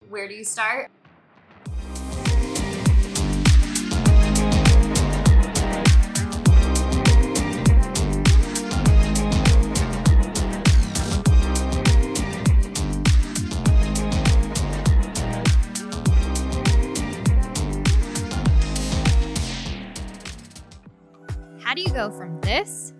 Where do you start? How do you go from this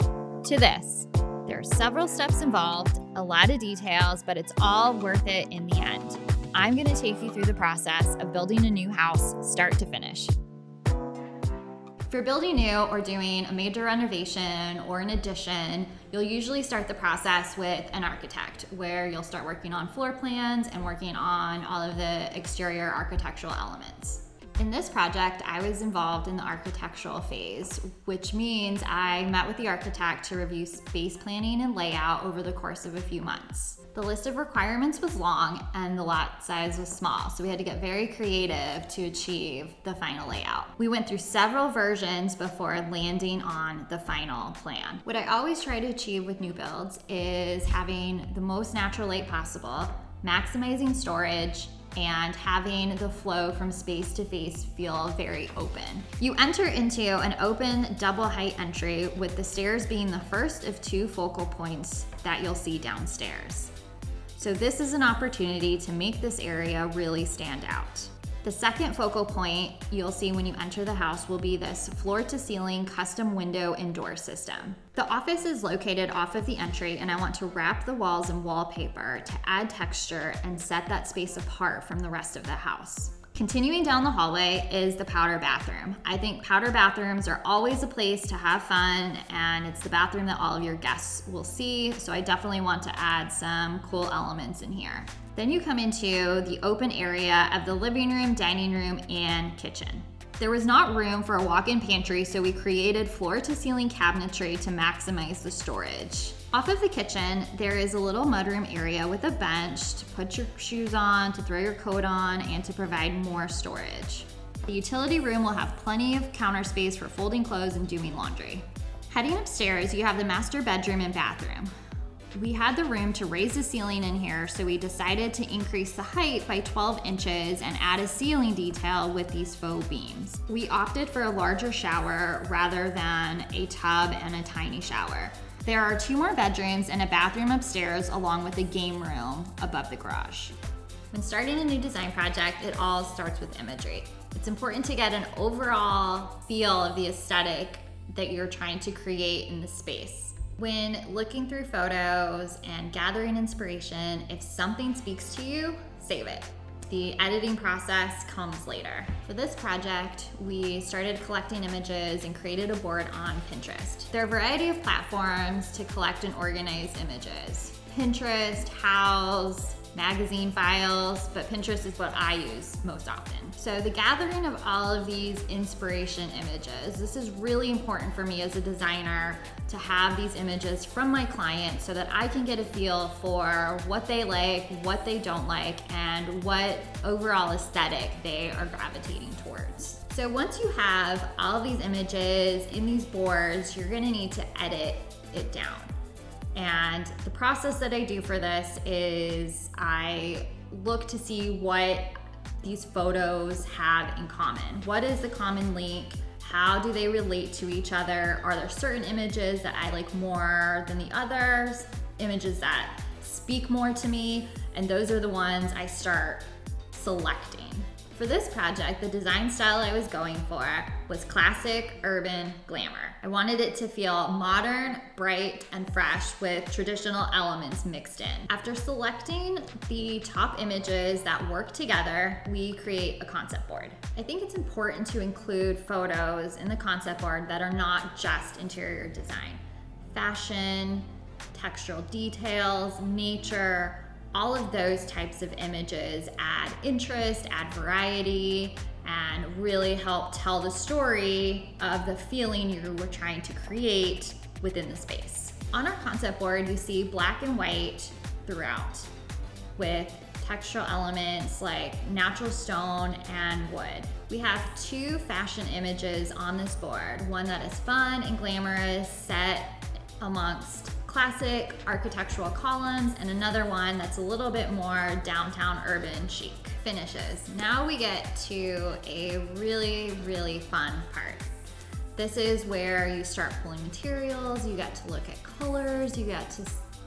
to this? There are several steps involved, a lot of details, but it's all worth it in the end. I'm going to take you through the process of building a new house, start to finish. If you're building new or doing a major renovation or an addition, you'll usually start the process with an architect, where you'll start working on floor plans and working on all of the exterior architectural elements. In this project, I was involved in the architectural phase, which means I met with the architect to review space planning and layout over the course of a few months. The list of requirements was long and the lot size was small, so we had to get very creative to achieve the final layout. We went through several versions before landing on the final plan. What I always try to achieve with new builds is having the most natural light possible, maximizing storage, and having the flow from space to face feel very open. You enter into an open double height entry with the stairs being the first of two focal points that you'll see downstairs. So this is an opportunity to make this area really stand out. The second focal point you'll see when you enter the house will be this floor-to-ceiling custom window and door system. The office is located off of the entry, and I want to wrap the walls in wallpaper to add texture and set that space apart from the rest of the house. Continuing down the hallway is the powder bathroom. I think powder bathrooms are always a place to have fun, and it's the bathroom that all of your guests will see, so I definitely want to add some cool elements in here. Then you come into the open area of the living room, dining room, and kitchen. There was not room for a walk-in pantry, so we created floor-to-ceiling cabinetry to maximize the storage. Off of the kitchen, there is a little mudroom area with a bench to put your shoes on, to throw your coat on, and to provide more storage. The utility room will have plenty of counter space for folding clothes and doing laundry. Heading upstairs, you have the master bedroom and bathroom. We had the room to raise the ceiling in here, so we decided to increase the height by 12 inches and add a ceiling detail with these faux beams. We opted for a larger shower rather than a tub and a tiny shower. There are 2 more bedrooms and a bathroom upstairs, along with a game room above the garage. When starting a new design project, it all starts with imagery. It's important to get an overall feel of the aesthetic that you're trying to create in the space. When looking through photos and gathering inspiration, if something speaks to you, save it. The editing process comes later. For this project, we started collecting images and created a board on Pinterest. There are a variety of platforms to collect and organize images. Pinterest, Houzz, magazine files, but Pinterest is what I use most often. So the gathering of all of these inspiration images, this is really important for me as a designer to have these images from my clients so that I can get a feel for what they like, what they don't like, and what overall aesthetic they are gravitating towards. So once you have all of these images in these boards, you're gonna need to edit it down. And the process that I do for this is I look to see what these photos have in common. What is the common link? How do they relate to each other? Are there certain images that I like more than the others? Images that speak more to me? And those are the ones I start selecting. For this project, the design style I was going for was classic urban glamour. I wanted it to feel modern, bright, and fresh with traditional elements mixed in. After selecting the top images that work together, we create a concept board. I think it's important to include photos in the concept board that are not just interior design. Fashion, textural details, nature, all of those types of images add interest, add variety, and really help tell the story of the feeling you were trying to create within the space. On our concept board, you see black and white throughout, with textural elements like natural stone and wood. We have 2 fashion images on this board, one that is fun and glamorous, set amongst classic architectural columns, and another one that's a little bit more downtown urban chic. finishes. Now we get to a really, really fun part. This is where you start pulling materials, you get to look at colors, you get to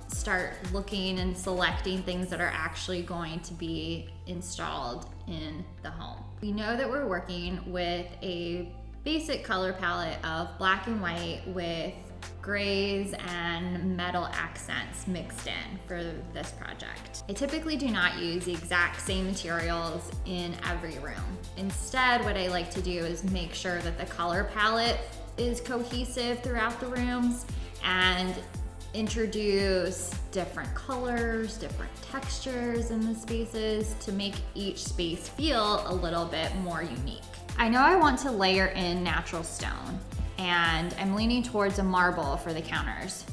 start looking and selecting things that are actually going to be installed in the home. We know that we're working with a basic color palette of black and white with grays and metal accents mixed in for this project. I typically do not use the exact same materials in every room. Instead, what I like to do is make sure that the color palette is cohesive throughout the rooms and introduce different colors, different textures in the spaces to make each space feel a little bit more unique. I know I want to layer in natural stone, and I'm leaning towards a marble for the counters.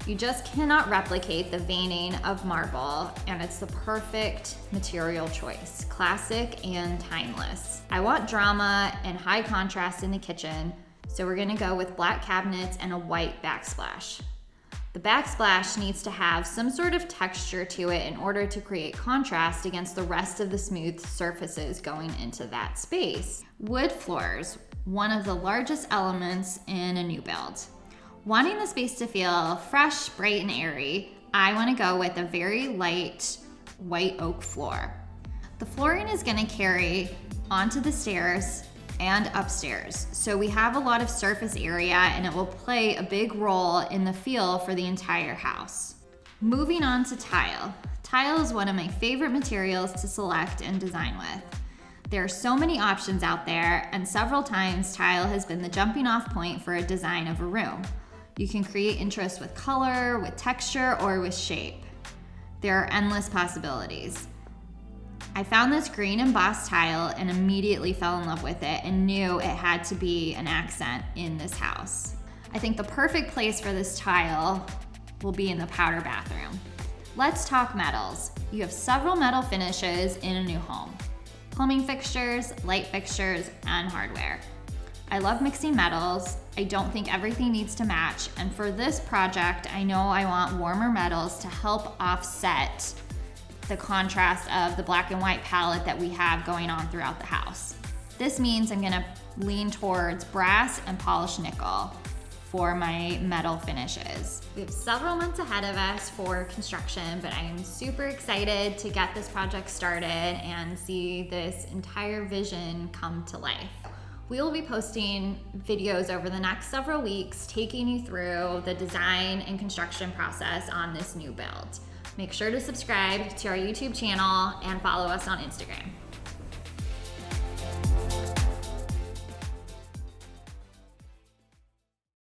You just cannot replicate the veining of marble, and it's the perfect material choice, classic and timeless. I want drama and high contrast in the kitchen, so we're gonna go with black cabinets and a white backsplash. The backsplash needs to have some sort of texture to it in order to create contrast against the rest of the smooth surfaces going into that space. Wood floors, one of the largest elements in a new build. Wanting the space to feel fresh, bright, and airy, I want to go with a very light white oak floor. The flooring is going to carry onto the stairs and upstairs, so we have a lot of surface area and it will play a big role in the feel for the entire house. Moving on to tile. Tile is one of my favorite materials to select and design with. There are so many options out there, and several times tile has been the jumping off point for a design of a room. You can create interest with color, with texture, or with shape. There are endless possibilities. I found this green embossed tile and immediately fell in love with it and knew it had to be an accent in this house. I think the perfect place for this tile will be in the powder bathroom. Let's talk metals. You have several metal finishes in a new home. Plumbing fixtures, light fixtures, and hardware. I love mixing metals. I don't think everything needs to match, and for this project, I know I want warmer metals to help offset the contrast of the black and white palette that we have going on throughout the house. This means I'm gonna lean towards brass and polished nickel for my metal finishes. We have several months ahead of us for construction, but I am super excited to get this project started and see this entire vision come to life. We will be posting videos over the next several weeks taking you through the design and construction process on this new build. Make sure to subscribe to our YouTube channel and follow us on Instagram.